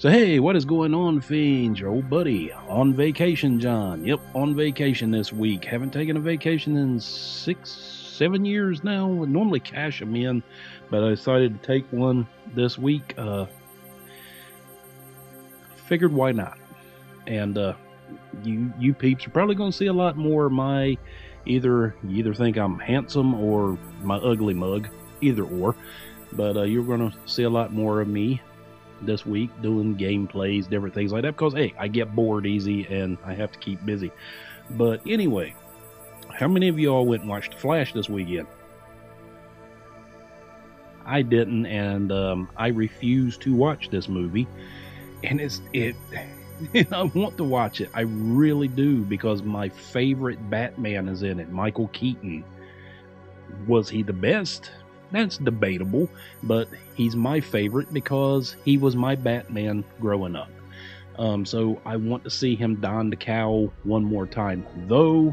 So hey, what is going on, fiends? Your old buddy on vacation, John. Yep, on vacation this week. Haven't taken a vacation in 6-7 years now. Would normally cash them in, but I decided to take one this week. Figured why not? And you peeps are probably going to see a lot more of my you either think I'm handsome or my ugly mug, either or. But you're going to see a lot more of me this week doing gameplays, different things like that, because hey, I get bored easy and I have to keep busy. But anyway, how many of y'all went and watched The Flash this weekend? I didn't, and I refuse to watch this movie, and I want to watch it, I really do, because my favorite Batman is in it, Michael Keaton. Was he the best? That's debatable, but he's my favorite because he was my Batman growing up. So I want to see him don the cowl one more time. Though,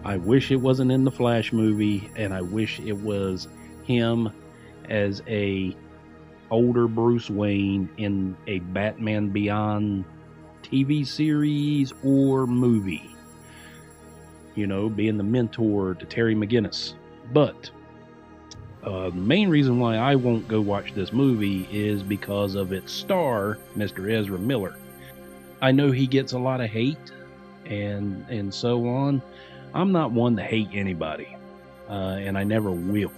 I wish it wasn't in the Flash movie, and I wish it was him as a older Bruce Wayne in a Batman Beyond TV series or movie. You know, being the mentor to Terry McGinnis. But the main reason why I won't go watch this movie is because of its star, Mr. Ezra Miller. I know he gets a lot of hate and so on. I'm not one to hate anybody, and I never will,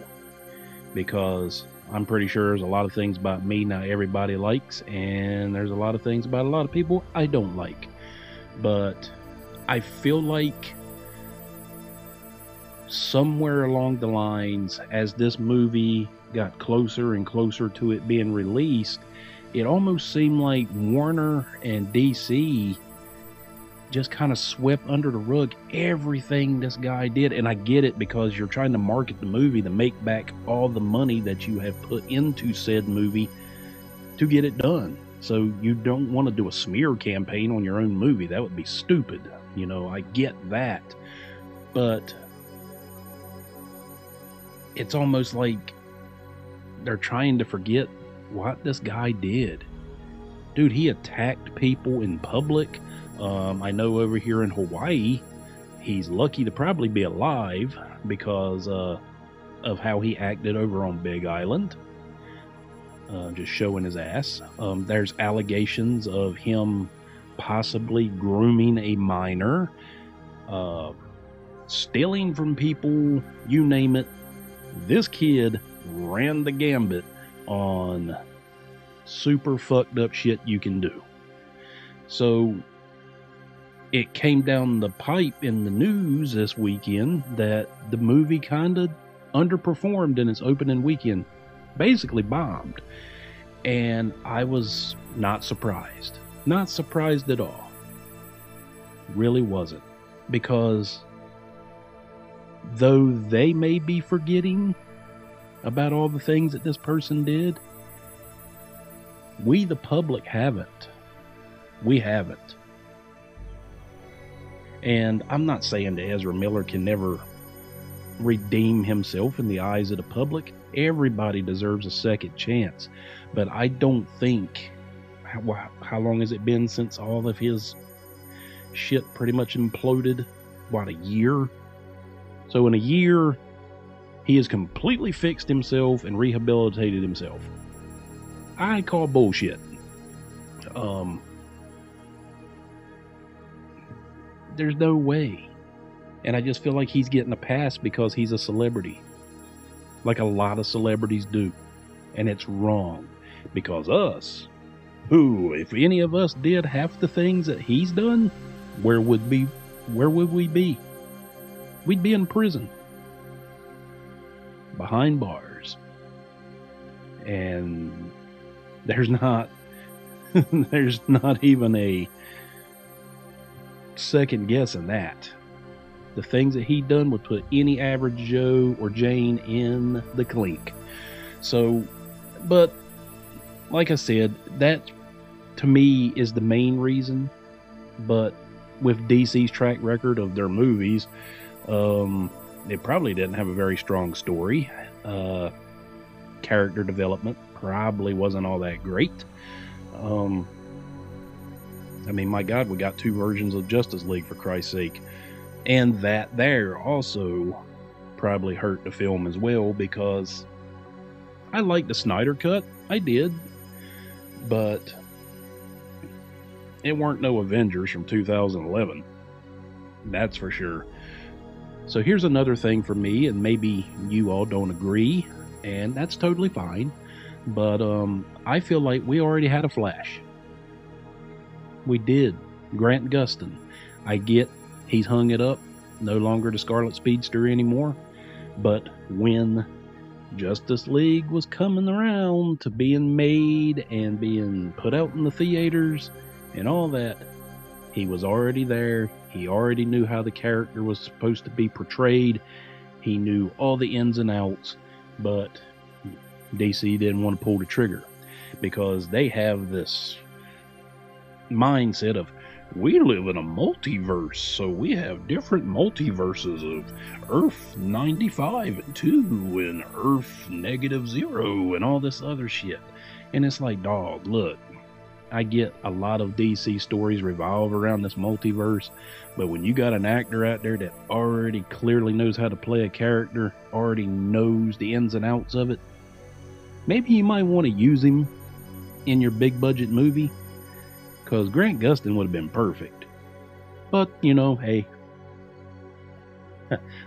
because I'm pretty sure there's a lot of things about me not everybody likes, and there's a lot of things about a lot of people I don't like. But I feel like somewhere along the lines, as this movie got closer and closer to it being released, it almost seemed like Warner and DC just kind of swept under the rug everything this guy did. And I get it, because you're trying to market the movie to make back all the money that you have put into said movie to get it done. So you don't want to do a smear campaign on your own movie. That would be stupid. You know, I get that. But it's almost like they're trying to forget what this guy did. Dude, he attacked people in public. I know over here in Hawaii, he's lucky to probably be alive because of how he acted over on Big Island. Just showing his ass. There's allegations of him possibly grooming a minor, stealing from people, you name it. This kid ran the gambit on super fucked up shit you can do. So it came down the pipe in the news this weekend that the movie kind of underperformed in its opening weekend. Basically bombed. And I was not surprised. Not surprised at all. Really wasn't. Because though they may be forgetting about all the things that this person did, we the public haven't. We haven't. And I'm not saying that Ezra Miller can never redeem himself in the eyes of the public. Everybody deserves a second chance. But I don't think, how long has it been since all of his shit pretty much imploded? What, a year? So in a year, he has completely fixed himself and rehabilitated himself. I call bullshit. There's no way. And I just feel like he's getting a pass because he's a celebrity. Like a lot of celebrities do. And it's wrong. Because us, if any of us did half the things that he's done, where would we be? We'd be in prison. Behind bars. And there's not even a second guess in that. The things that he done would put any average Joe or Jane in the clink. So, but like I said, that to me is the main reason. But with DC's track record of their movies, it probably didn't have a very strong story. Character development probably wasn't all that great. I mean, my God, we got 2 versions of Justice League, for Christ's sake. And that there also probably hurt the film as well, because I liked the Snyder Cut. I did. But it weren't no Avengers from 2011. That's for sure. So here's another thing for me, and maybe you all don't agree, and that's totally fine. But I feel like we already had a Flash. We did. Grant Gustin. I get he's hung it up. No longer the Scarlet Speedster anymore. But when Justice League was coming around to being made and being put out in the theaters and all that, he was already there. He already knew how the character was supposed to be portrayed. He knew all the ins and outs, but DC didn't want to pull the trigger because they have this mindset of, we live in a multiverse, so we have different multiverses of Earth 95 and 2 and Earth -0 and all this other shit. And it's like, dog, look, I get a lot of DC stories revolve around this multiverse, but when you got an actor out there that already clearly knows how to play a character, already knows the ins and outs of it, maybe you might want to use him in your big budget movie, because Grant Gustin would have been perfect. But, you know, hey,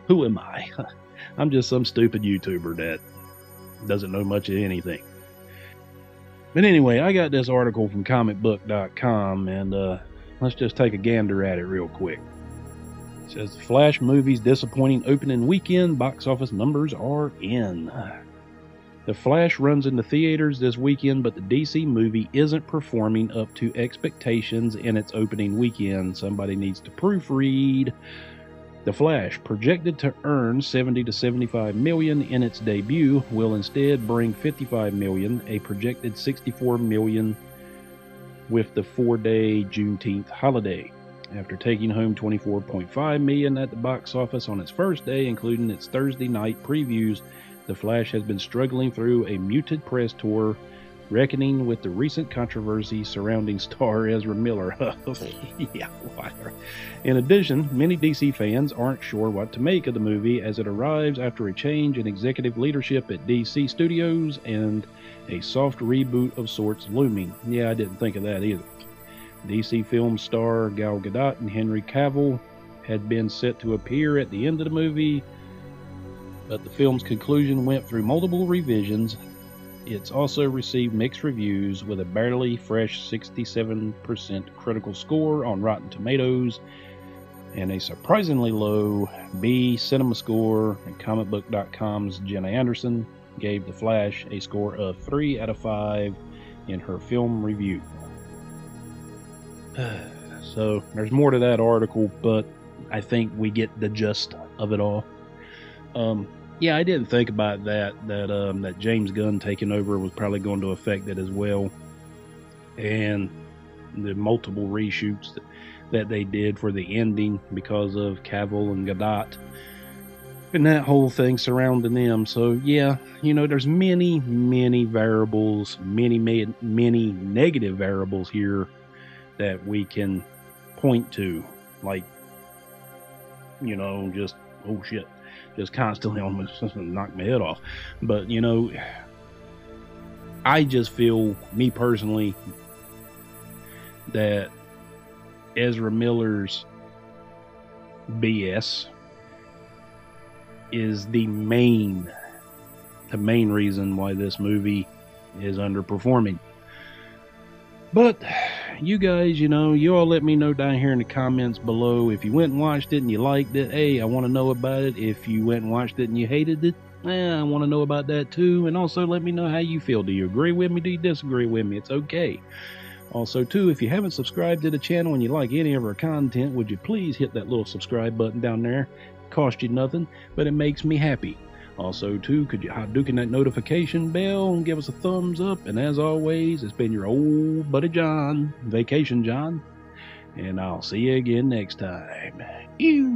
who am I? I'm just some stupid YouTuber that doesn't know much of anything. But anyway, I got this article from comicbook.com, and let's just take a gander at it real quick. It says, the Flash movie's disappointing opening weekend box office numbers are in. The Flash runs into theaters this weekend, but the DC movie isn't performing up to expectations in its opening weekend. Somebody needs to proofread. The Flash, projected to earn $70 to $75 million in its debut, will instead bring $55 million, a projected $64 million with the 4-day Juneteenth holiday. After taking home $24.5 million at the box office on its first day, including its Thursday night previews, The Flash has been struggling through a muted press tour, reckoning with the recent controversy surrounding star Ezra Miller. Yeah, whatever. In addition, many DC fans aren't sure what to make of the movie as it arrives after a change in executive leadership at DC Studios and a soft reboot of sorts looming. Yeah, I didn't think of that either. DC film star Gal Gadot and Henry Cavill had been set to appear at the end of the movie, but the film's conclusion went through multiple revisions. It's also received mixed reviews, with a barely fresh 67% critical score on Rotten Tomatoes and a surprisingly low B cinema score. And comicbook.com's Jenna Anderson gave The Flash a score of 3 out of 5 in her film review. So there's more to that article, but I think we get the gist of it all. Yeah, I didn't think about that James Gunn taking over was probably going to affect it as well. And the multiple reshoots that they did for the ending because of Cavill and Gadot and that whole thing surrounding them. So yeah, you know, there's many variables, many negative variables here that we can point to, like, you know, just, oh shit, just constantly almost knock my head off. But, you know, I just feel, me personally, that Ezra Miller's BS is the main reason why this movie is underperforming. But you guys, you know, you all let me know down here in the comments below. If you went and watched it and you liked it, hey, I want to know about it. If you went and watched it and you hated it, I want to know about that too. And also let me know how you feel. Do you agree with me? Do you disagree with me? It's okay. Also too, if you haven't subscribed to the channel and you like any of our content, would you please hit that little subscribe button down there? It costs you nothing, but it makes me happy. Also, too, could you Hadouken that notification bell and give us a thumbs up? And as always, it's been your old buddy John, Vacation John, and I'll see you again next time. Ew.